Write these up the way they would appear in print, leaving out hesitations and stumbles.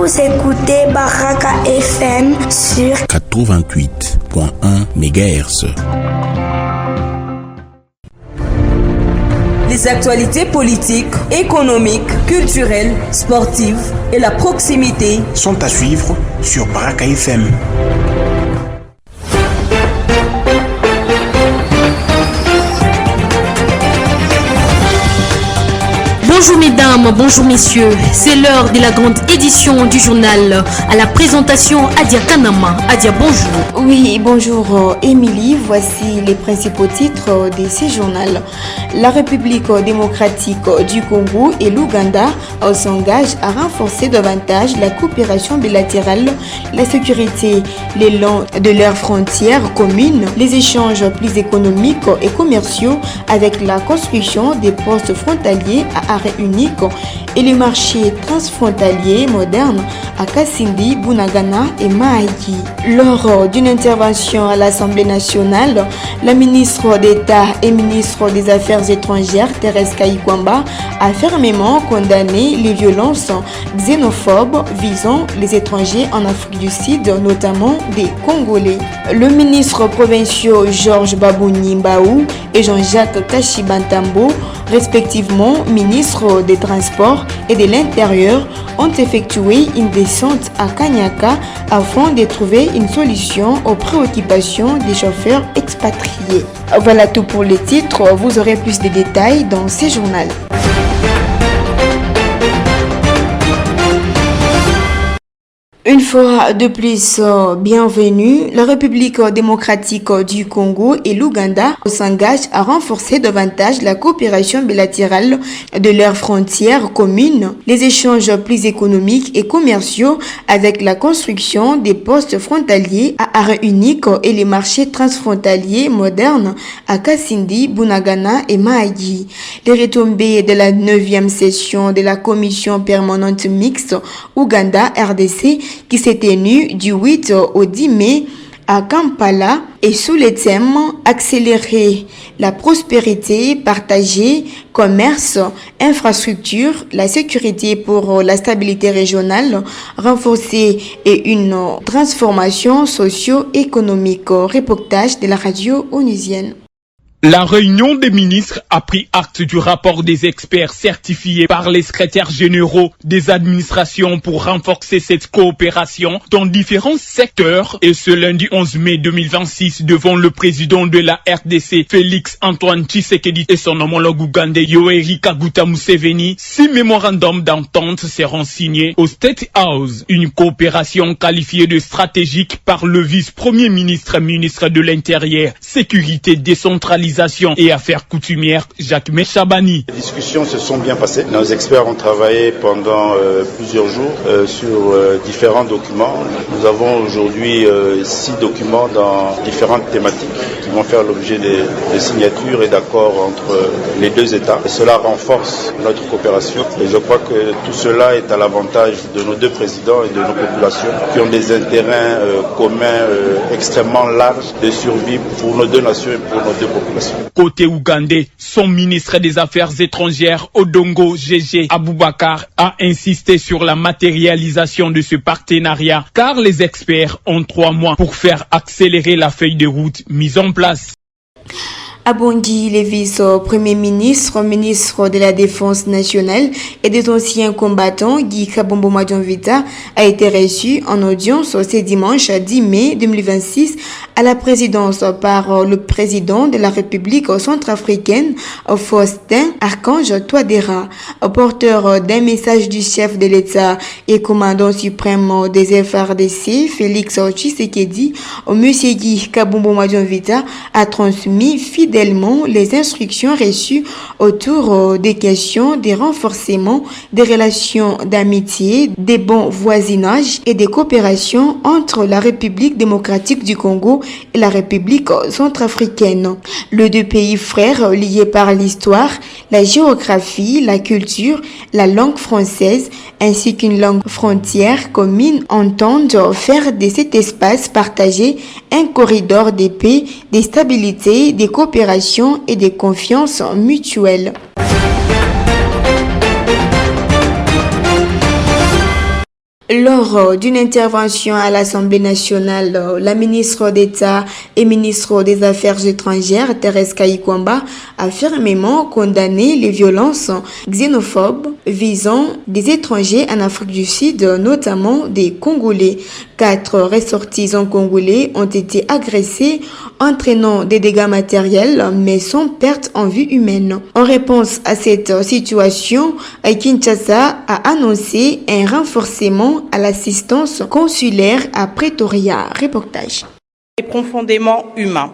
Vous écoutez Baraka FM sur 88.1 MHz. Les actualités politiques, économiques, culturelles, sportives et la proximité sont à suivre sur Baraka FM. Bonjour mesdames, bonjour messieurs, c'est l'heure de la grande édition du journal. À la présentation, Adia Kanama. Adia, bonjour. Oui, bonjour Émilie, voici les principaux titres de ce journal. La République démocratique du Congo et l'Ouganda s'engagent à renforcer davantage la coopération bilatérale, la sécurité le long de leurs frontières communes, les échanges plus économiques et commerciaux avec la construction des postes frontaliers à arrêt unique et les marchés transfrontaliers modernes à Kasindi, Bunagana et Mahagi. Lors d'une intervention à l'Assemblée nationale, la ministre d'État et ministre des Affaires étrangères, Thérèse Kayikwamba, a fermement condamné les violences xénophobes visant les étrangers en Afrique du Sud, notamment des Congolais. Le ministre provincial Georges Babouni Mbaou et Jean-Jacques Kashibantambo, respectivement ministres des Transports et de l'Intérieur, ont effectué une descente à Kanyaka afin de trouver une solution aux préoccupations des chauffeurs expatriés. Voilà tout pour les titres, vous aurez plus de détails dans ce journal. Une fois de plus, bienvenue. La République démocratique du Congo et l'Ouganda s'engagent à renforcer davantage la coopération bilatérale de leurs frontières communes, les échanges plus économiques et commerciaux avec la construction des postes frontaliers à arrêt unique et les marchés transfrontaliers modernes à Kasindi, Bunagana et Mahagi. Les retombées de la 9e session de la commission permanente mixte Ouganda-RDC qui s'est tenue du 8 au 10 mai à Kampala et sous le thème accélérer la prospérité, partager, commerce, infrastructure, la sécurité pour la stabilité régionale, renforcer et une transformation socio-économique. Reportage de la radio onusienne. La réunion des ministres a pris acte du rapport des experts certifiés par les secrétaires généraux des administrations pour renforcer cette coopération dans différents secteurs et ce lundi 11 mai 2026 devant le président de la RDC Félix Antoine Tshisekedi et son homologue ougandais Yoweri Kaguta Museveni. 6 mémorandums d'entente seront signés au State House, une coopération qualifiée de stratégique par le vice-premier ministre de l'Intérieur, sécurité décentralisée et affaires coutumières, Jacques Chabani. Les discussions se sont bien passées. Nos experts ont travaillé pendant plusieurs jours sur différents documents. Nous avons aujourd'hui 6 documents dans différentes thématiques qui vont faire l'objet de signatures et d'accords entre les deux États. Et cela renforce notre coopération et je crois que tout cela est à l'avantage de nos deux présidents et de nos populations qui ont des intérêts communs extrêmement larges de survie pour nos deux nations et pour nos deux populations. Côté ougandais, son ministre des Affaires étrangères, Odongo Gégé Aboubakar, a insisté sur la matérialisation de ce partenariat, car les experts ont 3 mois pour faire accélérer la feuille de route mise en place. À Bangui, le vice-premier ministre, ministre de la Défense nationale et des anciens combattants, Guy Kabombo Madjonvita, a été reçu en audience ce dimanche 10 mai 2026 à la présidence par le président de la République centrafricaine, Faustin Archange Touadéra, porteur d'un message du chef de l'État et commandant suprême des FARDC, Félix Tshisekedi, M. Guy Kabombo Madjonvita a transmis fidèlement les instructions reçues autour des questions des renforcements des relations d'amitié, des bons voisinages et des coopérations entre la République démocratique du Congo et la République centrafricaine. Les deux pays frères liés par l'histoire, la géographie, la culture, la langue française ainsi qu'une langue frontière commune entendent faire de cet espace partagé un corridor de paix, de stabilité, de coopération et de confiance mutuelle. Lors d'une intervention à l'Assemblée nationale, la ministre d'État et ministre des Affaires étrangères, Thérèse Kayikwamba, a fermement condamné les violences xénophobes visant des étrangers en Afrique du Sud, notamment des Congolais. 4 ressortissants congolais ont été agressés, entraînant des dégâts matériels, mais sans perte en vie humaine. En réponse à cette situation, Kinshasa a annoncé un renforcement à l'assistance consulaire à Pretoria. Reportage. Profondément humain.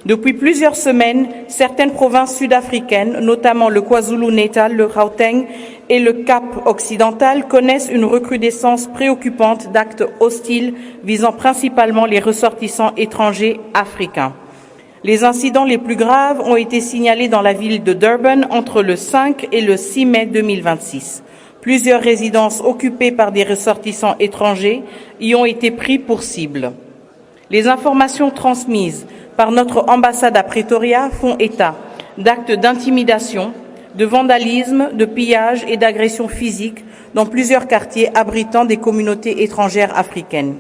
Depuis plusieurs semaines, certaines provinces sud-africaines, notamment le KwaZulu-Natal, le Gauteng et le Cap occidental, connaissent une recrudescence préoccupante d'actes hostiles visant principalement les ressortissants étrangers africains. Les incidents les plus graves ont été signalés dans la ville de Durban entre le 5 et le 6 mai 2026. Plusieurs résidences occupées par des ressortissants étrangers y ont été pris pour cible. Les informations transmises par notre ambassade à Pretoria font état d'actes d'intimidation, de vandalisme, de pillage et d'agression physique dans plusieurs quartiers abritant des communautés étrangères africaines.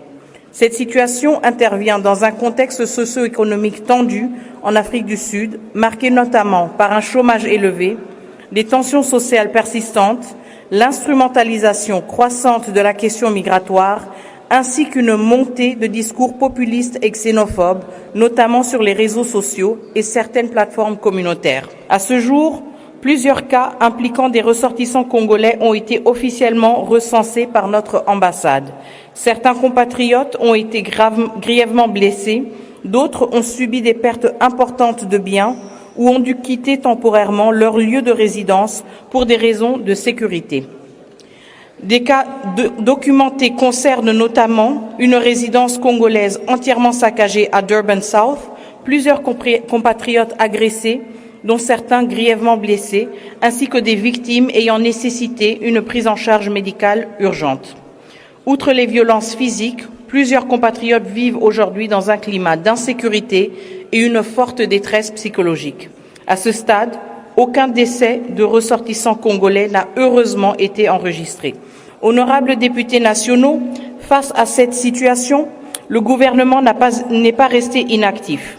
Cette situation intervient dans un contexte socio-économique tendu en Afrique du Sud, marqué notamment par un chômage élevé, des tensions sociales persistantes, l'instrumentalisation croissante de la question migratoire, ainsi qu'une montée de discours populistes et xénophobes, notamment sur les réseaux sociaux et certaines plateformes communautaires. À ce jour, plusieurs cas impliquant des ressortissants congolais ont été officiellement recensés par notre ambassade. Certains compatriotes ont été grièvement blessés, d'autres ont subi des pertes importantes de biens ou ont dû quitter temporairement leur lieu de résidence pour des raisons de sécurité. Des cas documentés concernent notamment une résidence congolaise entièrement saccagée à Durban South, plusieurs compatriotes agressés, dont certains grièvement blessés, ainsi que des victimes ayant nécessité une prise en charge médicale urgente. Outre les violences physiques, plusieurs compatriotes vivent aujourd'hui dans un climat d'insécurité et une forte détresse psychologique. À ce stade, aucun décès de ressortissants congolais n'a heureusement été enregistré. Honorables députés nationaux, face à cette situation, le gouvernement n'est pas resté inactif.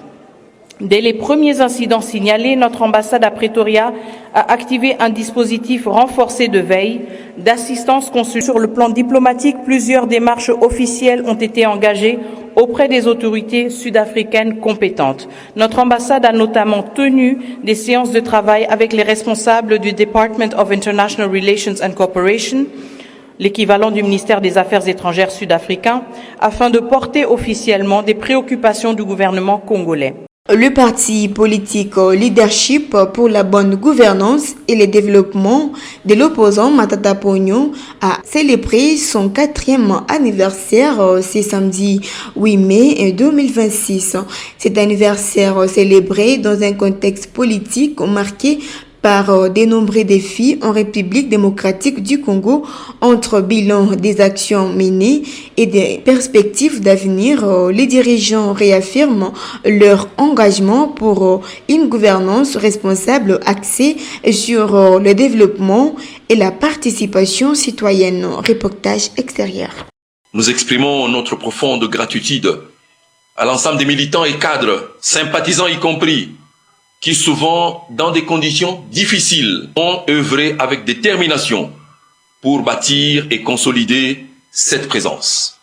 Dès les premiers incidents signalés, notre ambassade à Pretoria a activé un dispositif renforcé de veille, d'assistance consulaire. Sur le plan diplomatique, plusieurs démarches officielles ont été engagées auprès des autorités sud-africaines compétentes. Notre ambassade a notamment tenu des séances de travail avec les responsables du Department of International Relations and Cooperation, l'équivalent du ministère des Affaires étrangères sud-africain, afin de porter officiellement des préoccupations du gouvernement congolais. Le parti politique Leadership pour la bonne gouvernance et le développement de l'opposant Matata Ponyo a célébré son 4e anniversaire ce samedi 8 mai 2026. Cet anniversaire célébré dans un contexte politique marqué par de nombreux défis en République démocratique du Congo entre bilan des actions menées et des perspectives d'avenir. Les dirigeants réaffirment leur engagement pour une gouvernance responsable axée sur le développement et la participation citoyenne. Reportage extérieur. Nous exprimons notre profonde gratitude à l'ensemble des militants et cadres, sympathisants y compris, qui souvent, dans des conditions difficiles, ont œuvré avec détermination pour bâtir et consolider cette présence.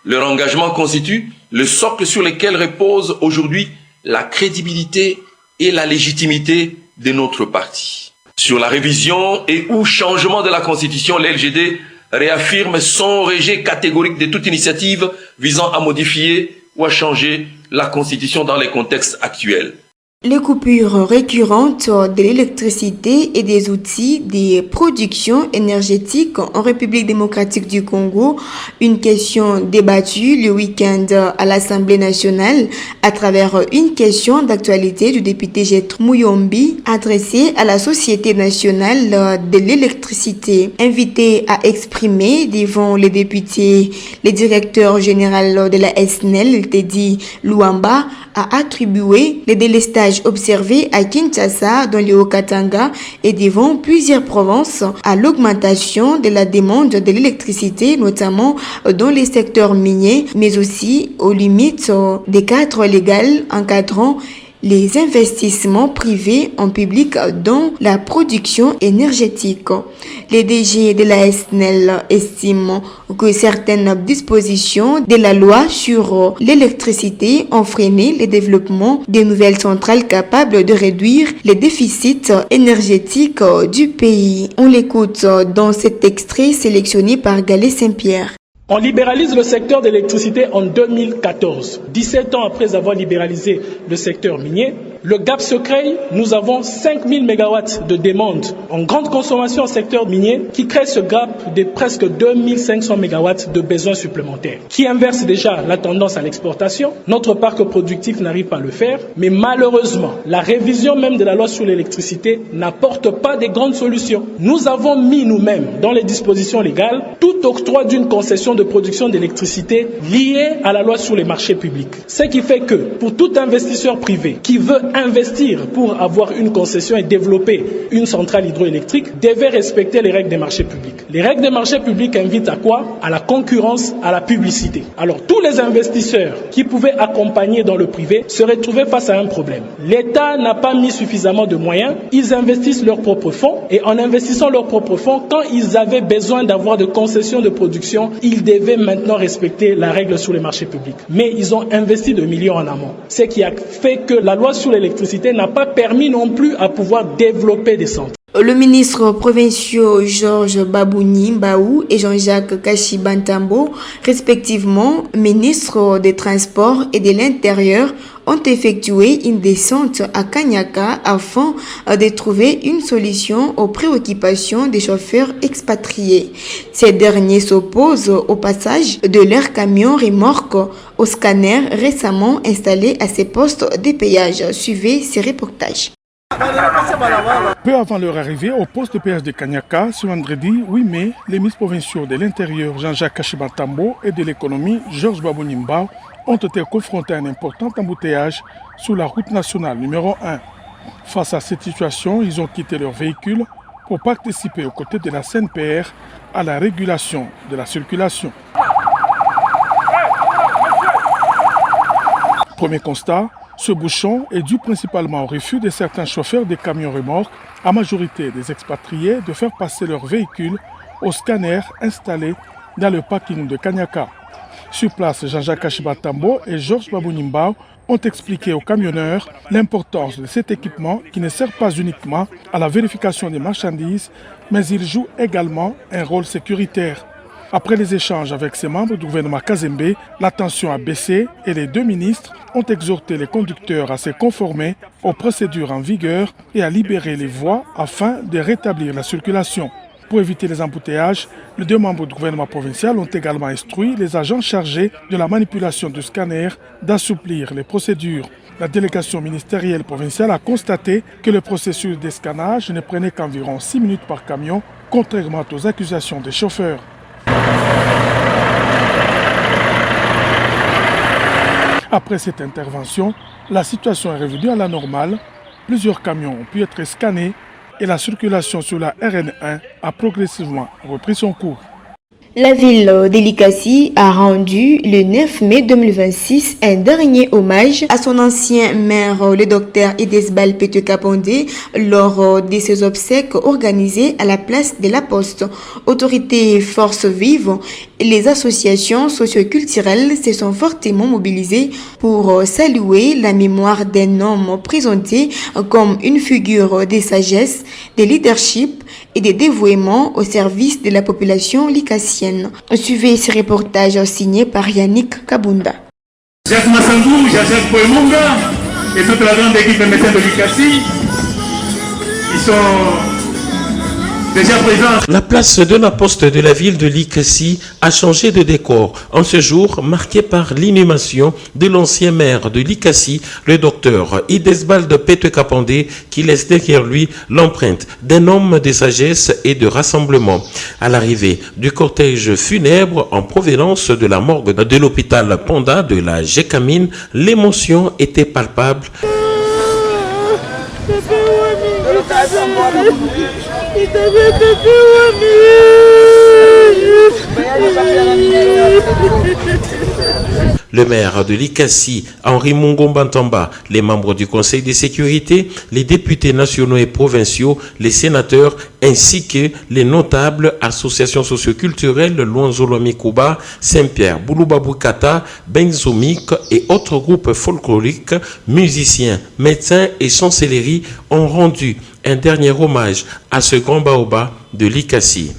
Leur engagement constitue le socle sur lequel repose aujourd'hui la crédibilité et la légitimité de notre parti. Sur la révision et ou changement de la Constitution, l'LGD réaffirme son rejet catégorique de toute initiative visant à modifier ou à changer la Constitution dans les contextes actuels. Les coupures récurrentes de l'électricité et des outils de production énergétique en République démocratique du Congo, une question débattue le week-end à l'Assemblée nationale à travers une question d'actualité du député Jethro Muyombi adressée à la Société nationale de l'électricité. Invité à exprimer devant les députés, le directeur général de la SNEL, Teddy Luamba, a attribué le délestage image observée à Kinshasa, dans le Haut-Katanga et devant plusieurs provinces, à l'augmentation de la demande de l'électricité, notamment dans les secteurs miniers, mais aussi aux limites des cadres légaux encadrant les investissements privés en public dans la production énergétique. Les DG de la SNEL estiment que certaines dispositions de la loi sur l'électricité ont freiné le développement des nouvelles centrales capables de réduire les déficits énergétiques du pays. On l'écoute dans cet extrait sélectionné par Galé Saint-Pierre. On libéralise le secteur de l'électricité en 2014. 17 ans après avoir libéralisé le secteur minier, le gap se crée. Nous avons 5000 MW de demande en grande consommation au secteur minier qui crée ce gap de presque 2500 MW de besoins supplémentaires, qui inverse déjà la tendance à l'exportation. Notre parc productif n'arrive pas à le faire, mais malheureusement, la révision même de la loi sur l'électricité n'apporte pas de grandes solutions. Nous avons mis nous-mêmes dans les dispositions légales tout octroi d'une concession de production d'électricité liée à la loi sur les marchés publics. Ce qui fait que pour tout investisseur privé qui veut investir pour avoir une concession et développer une centrale hydroélectrique devait respecter les règles des marchés publics. Les règles des marchés publics invitent à quoi? À la concurrence, à la publicité. Alors tous les investisseurs qui pouvaient accompagner dans le privé se retrouvaient face à un problème. L'État n'a pas mis suffisamment de moyens, ils investissent leurs propres fonds et en investissant leurs propres fonds, quand ils avaient besoin d'avoir de concessions de production, ils devaient maintenant respecter la règle sur les marchés publics. Mais ils ont investi de millions en amont. Ce qui a fait que la loi sur l'électricité n'a pas permis non plus à pouvoir développer des centres. Le ministre provincial Georges Babouni Mbaou et Jean-Jacques Kashibantambo, respectivement ministres des Transports et de l'Intérieur, ont effectué une descente à Kanyaka afin de trouver une solution aux préoccupations des chauffeurs expatriés. Ces derniers s'opposent au passage de leurs camions remorques aux scanners récemment installés à ces postes de péage. Suivez ces reportages. Peu avant leur arrivée au poste de péage de Kanyaka, ce vendredi 8 mai, les ministres provinciaux de l'Intérieur Jean-Jacques Kashibantambo et de l'Économie Georges Babouni Mbaou ont été confrontés à un important embouteillage sur la route nationale numéro 1. Face à cette situation, ils ont quitté leur véhicule pour participer aux côtés de la CNPR à la régulation de la circulation. Premier constat, ce bouchon est dû principalement au refus de certains chauffeurs de camions remorques, à majorité des expatriés, de faire passer leurs véhicules aux scanners installés dans le parking de Kanyaka. Sur place, Jean-Jacques Kashibantambo et Georges Babouni Mbaou ont expliqué aux camionneurs l'importance de cet équipement qui ne sert pas uniquement à la vérification des marchandises, mais il joue également un rôle sécuritaire. Après les échanges avec ces membres du gouvernement Kazembe, la tension a baissé et les deux ministres ont exhorté les conducteurs à se conformer aux procédures en vigueur et à libérer les voies afin de rétablir la circulation. Pour éviter les embouteillages, les deux membres du gouvernement provincial ont également instruit les agents chargés de la manipulation du scanner d'assouplir les procédures. La délégation ministérielle provinciale a constaté que le processus de scannage ne prenait qu'environ 6 minutes par camion, contrairement aux accusations des chauffeurs. Après cette intervention, la situation est revenue à la normale. Plusieurs camions ont pu être scannés et la circulation sur la RN1 a progressivement repris son cours. La ville de Likasi a rendu le 9 mai 2026 un dernier hommage à son ancien maire, le docteur Idesbal Petue-Kapondé, lors de ses obsèques organisées à la place de la Poste. Autorités, forces vives et les associations socioculturelles se sont fortement mobilisées pour saluer la mémoire d'un homme présenté comme une figure de sagesse, de leadership et de dévouement au service de la population likassienne. Suivez ce reportage signé par Yannick Kabunda. Jacques Massangou, Jacques Poemonga et toute la grande équipe de médecins de Likasi, ils sont déjà présents. La place de la poste de la ville de Likasi a changé de décor en ce jour marqué par l'inhumation de l'ancien maire de Likasi, le docteur Idesbal Petue-Kapondé, qui laisse derrière lui l'empreinte d'un homme de sagesse et de rassemblement. À l'arrivée du cortège funèbre en provenance de la morgue de l'hôpital Panda de la Gécamine, l'émotion était palpable. Le maire de l'Ikassi, Henri Mungomba-Ntamba, les membres du Conseil de sécurité, les députés nationaux et provinciaux, les sénateurs, ainsi que les notables associations socioculturelles Luanzolomi Kuba, Saint-Pierre, Boulouba-Boukata, Benzomik et autres groupes folkloriques, musiciens, médecins et chancelleries ont rendu un dernier hommage à ce grand baobab de l'Ikassi.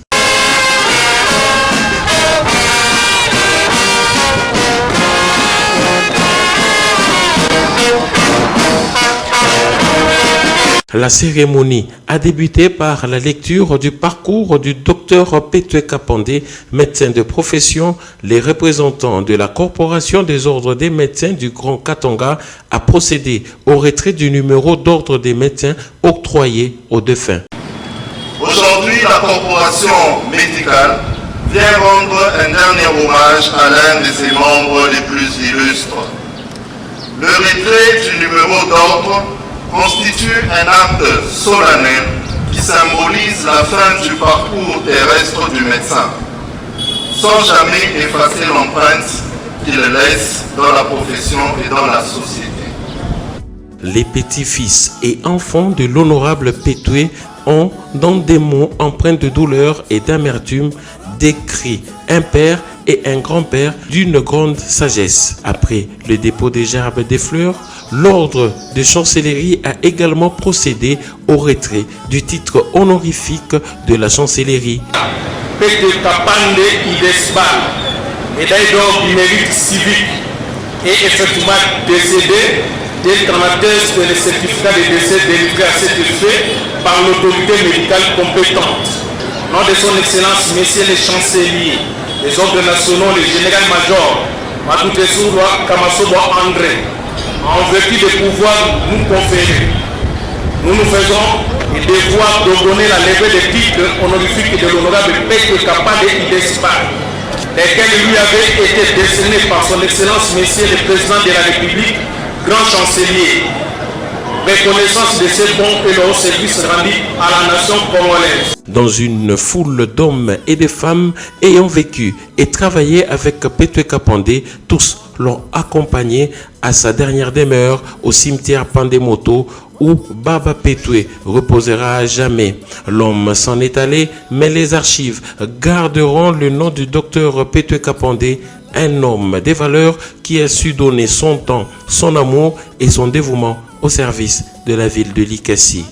La cérémonie a débuté par la lecture du parcours du docteur Petue Kapandé, médecin de profession. Les représentants de la Corporation des ordres des médecins du Grand Katanga a procédé au retrait du numéro d'ordre des médecins octroyé aux défunts. Aujourd'hui, la Corporation médicale vient rendre un dernier hommage à l'un de ses membres les plus illustres. Le retrait du numéro d'ordre constitue un acte solennel qui symbolise la fin du parcours terrestre du médecin, sans jamais effacer l'empreinte qu'il laisse dans la profession et dans la société. Les petits-fils et enfants de l'honorable Petue ont, dans des mots empreints de douleur et d'amertume, décrit un père et un grand-père d'une grande sagesse. Après le dépôt des gerbes des fleurs, l'ordre de chancellerie a également procédé au retrait du titre honorifique de la chancellerie. Petue Kapandé Idesbal, médaille d'or du mérite civique, est effectivement décédé dès qu'en atteste le certificat de décès délivré à cet effet par l'autorité médicale compétente. Nom de son Excellence, Messieurs les chanceliers, les ordres nationaux, les général-majors, Matoutesoura Kamasobo André, en vertu des pouvoirs nous conférés, nous nous faisons le devoir de donner la levée des titres honorifiques de l'honorable Petue Kapandé Idesbal, lesquels lui avaient été décernés par son Excellence, Messieurs le Président de la République, Grand Chancelier. Reconnaissance de ces bons et leurs services rendus à la nation congolaise. Dans une foule d'hommes et de femmes ayant vécu et travaillé avec Petue Kapandé, tous l'ont accompagné à sa dernière demeure au cimetière Pandemoto où Baba Petue reposera à jamais. L'homme s'en est allé, mais les archives garderont le nom du docteur Petue Kapandé, un homme des valeurs qui a su donner son temps, son amour et son dévouement au service de la ville de l'Ikassi.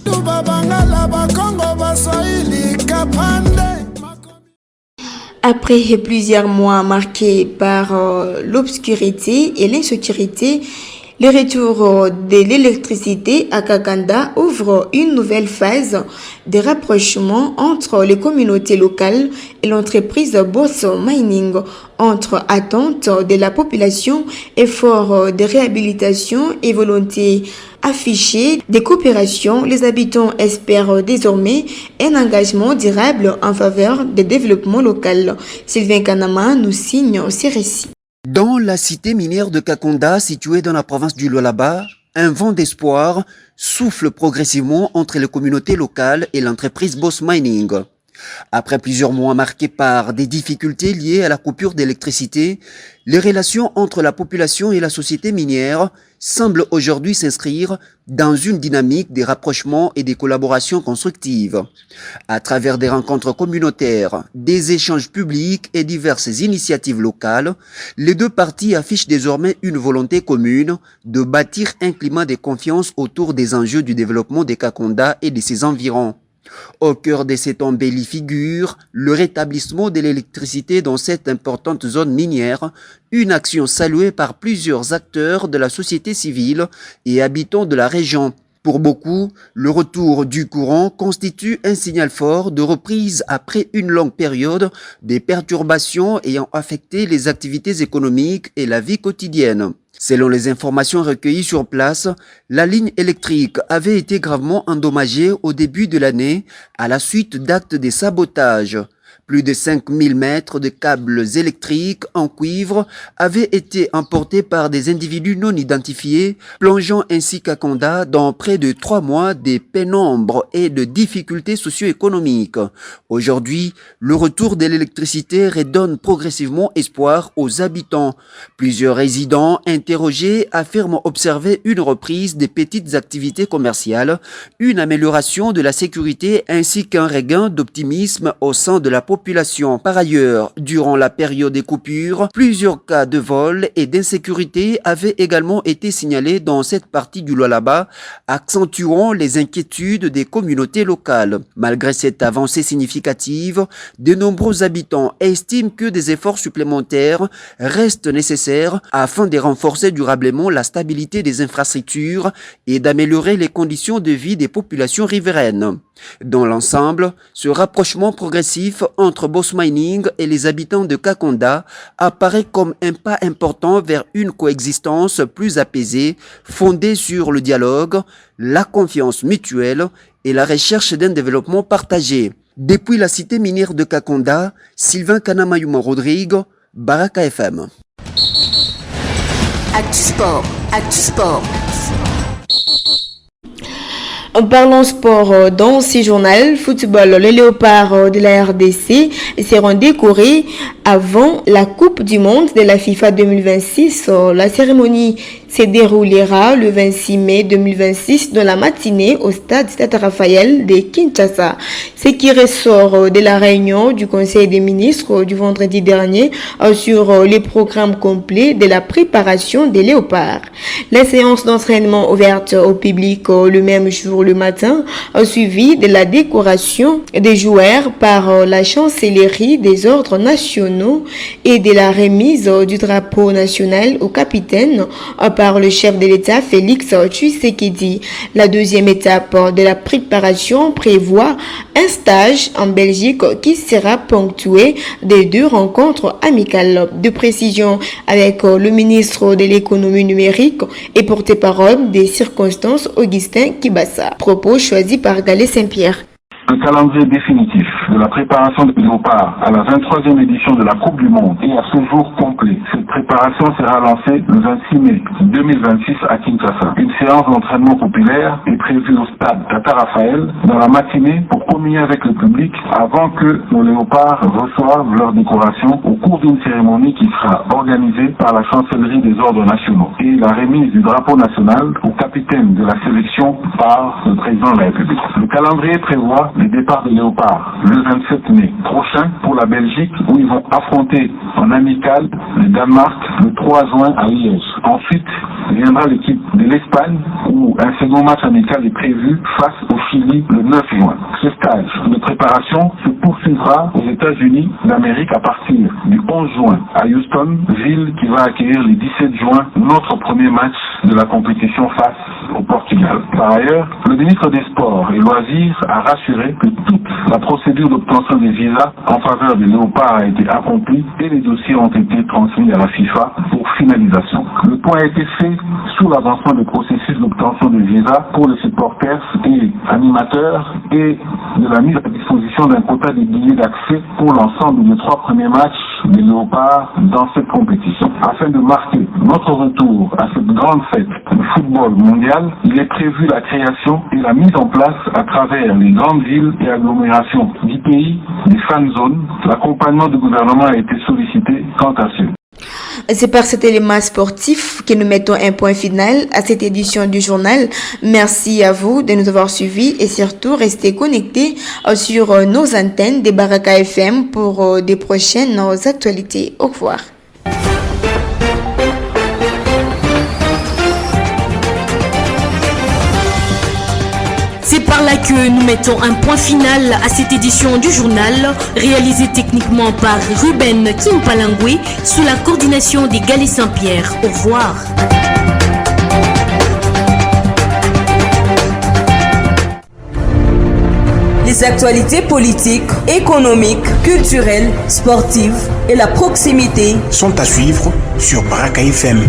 Après plusieurs mois marqués par l'obscurité et l'insécurité, le retour de l'électricité à Kaganda ouvre une nouvelle phase de rapprochement entre les communautés locales et l'entreprise Boss Mining. Entre attentes de la population, efforts de réhabilitation et volonté affichée des coopérations, les habitants espèrent désormais un engagement durable en faveur du développement local. Sylvain Kanama nous signe ces récits. Dans la cité minière de Kakonda, située dans la province du Lualaba, un vent d'espoir souffle progressivement entre les communautés locales et l'entreprise Boss Mining. Après plusieurs mois marqués par des difficultés liées à la coupure d'électricité, les relations entre la population et la société minière semblent aujourd'hui s'inscrire dans une dynamique de rapprochement et de collaboration constructive. À travers des rencontres communautaires, des échanges publics et diverses initiatives locales, les deux parties affichent désormais une volonté commune de bâtir un climat de confiance autour des enjeux du développement des Kakonda et de ses environs. Au cœur de cette embellie figure le rétablissement de l'électricité dans cette importante zone minière, une action saluée par plusieurs acteurs de la société civile et habitants de la région. Pour beaucoup, le retour du courant constitue un signal fort de reprise après une longue période des perturbations ayant affecté les activités économiques et la vie quotidienne. Selon les informations recueillies sur place, la ligne électrique avait été gravement endommagée au début de l'année à la suite d'actes de sabotage. Plus de 5000 mètres de câbles électriques en cuivre avaient été emportés par des individus non identifiés, plongeant ainsi Kakonda dans près de 3 mois de pénombre et de difficultés socio-économiques. Aujourd'hui, le retour de l'électricité redonne progressivement espoir aux habitants. Plusieurs résidents interrogés affirment observer une reprise des petites activités commerciales, une amélioration de la sécurité ainsi qu'un regain d'optimisme au sein de la population. Par ailleurs, durant la période des coupures, plusieurs cas de vol et d'insécurité avaient également été signalés dans cette partie du Lualaba, accentuant les inquiétudes des communautés locales. Malgré cette avancée significative, de nombreux habitants estiment que des efforts supplémentaires restent nécessaires afin de renforcer durablement la stabilité des infrastructures et d'améliorer les conditions de vie des populations riveraines. Dans l'ensemble, ce rapprochement progressif entre Boss Mining et les habitants de Kakonda apparaît comme un pas important vers une coexistence plus apaisée, fondée sur le dialogue, la confiance mutuelle et la recherche d'un développement partagé. Depuis la cité minière de Kakonda, Sylvain Kanamayuma Rodrigue, Baraka FM. Actu Sport. Parlons sport dans ce journal. Football, les léopards de la RDC seront décorés avant la Coupe du Monde de la FIFA 2026. La cérémonie se déroulera le 26 mai 2026 dans la matinée au stade Raphaël de Kinshasa. Ce qui ressort de la réunion du Conseil des ministres du vendredi dernier sur les programmes complets de la préparation des léopards. La séance d'entraînement ouverte au public le même jour le matin, suivie de la décoration des joueurs par la chancellerie des ordres nationaux et de la remise du drapeau national au capitaine par le chef de l'État Félix Tshisekedi. La deuxième étape de la préparation prévoit un stage en Belgique qui sera ponctué de 2 rencontres amicales. De précision avec le ministre de l'économie numérique et porte-parole des circonstances Augustin Kibassa. Propos choisis par Galé Saint-Pierre. Le calendrier définitif de la préparation des léopards à la 23e édition de la Coupe du Monde est à ce jour complet. Cette préparation sera lancée le 26 mai 2026 à Kinshasa. Une séance d'entraînement populaire est prévue au stade Tata Raphaël dans la matinée pour communier avec le public avant que nos léopards reçoivent leur décoration au cours d'une cérémonie qui sera organisée par la chancellerie des ordres nationaux et la remise du drapeau national au capitaine de la sélection par le président de la République. Le calendrier prévoit les départs des léopards le 27 mai prochain pour la Belgique où ils vont affronter en amical le Danemark le 3 juin à Liège. Ensuite viendra l'équipe de l'Espagne où un second match amical est prévu face au Chili le 9 juin. Ce stage de préparation se poursuivra aux États-Unis d'Amérique à partir du 11 juin à Houston, ville qui va accueillir le 17 juin notre premier match de la compétition face au Portugal. Par ailleurs, le ministre des Sports et Loisirs a rassuré que toute la procédure d'obtention des visas en faveur des léopards a été accomplie et les dossiers ont été transmis à la FIFA pour finalisation. Le point a été fait sous l'avancement du processus d'obtention des visas pour les supporters et animateurs et de la mise à disposition d'un quota de billets d'accès pour l'ensemble des 3 premiers matchs des léopards dans cette compétition. Afin de marquer notre retour à cette grande fête du football mondial, il est prévu la création et la mise en place à travers les grandes villes et agglomérations du pays des fan zones. L'accompagnement du gouvernement a été sollicité quant à ce. C'est par cet élément sportif que nous mettons un point final à cette édition du journal. Merci à vous de nous avoir suivis et surtout restez connectés sur nos antennes des Baraka FM pour des prochaines actualités. Au revoir. C'est par là que nous mettons un point final à cette édition du journal, réalisée techniquement par Ruben Kimpalangwe sous la coordination des Galets Saint-Pierre. Au revoir. Les actualités politiques, économiques, culturelles, sportives et la proximité sont à suivre sur Baraka FM.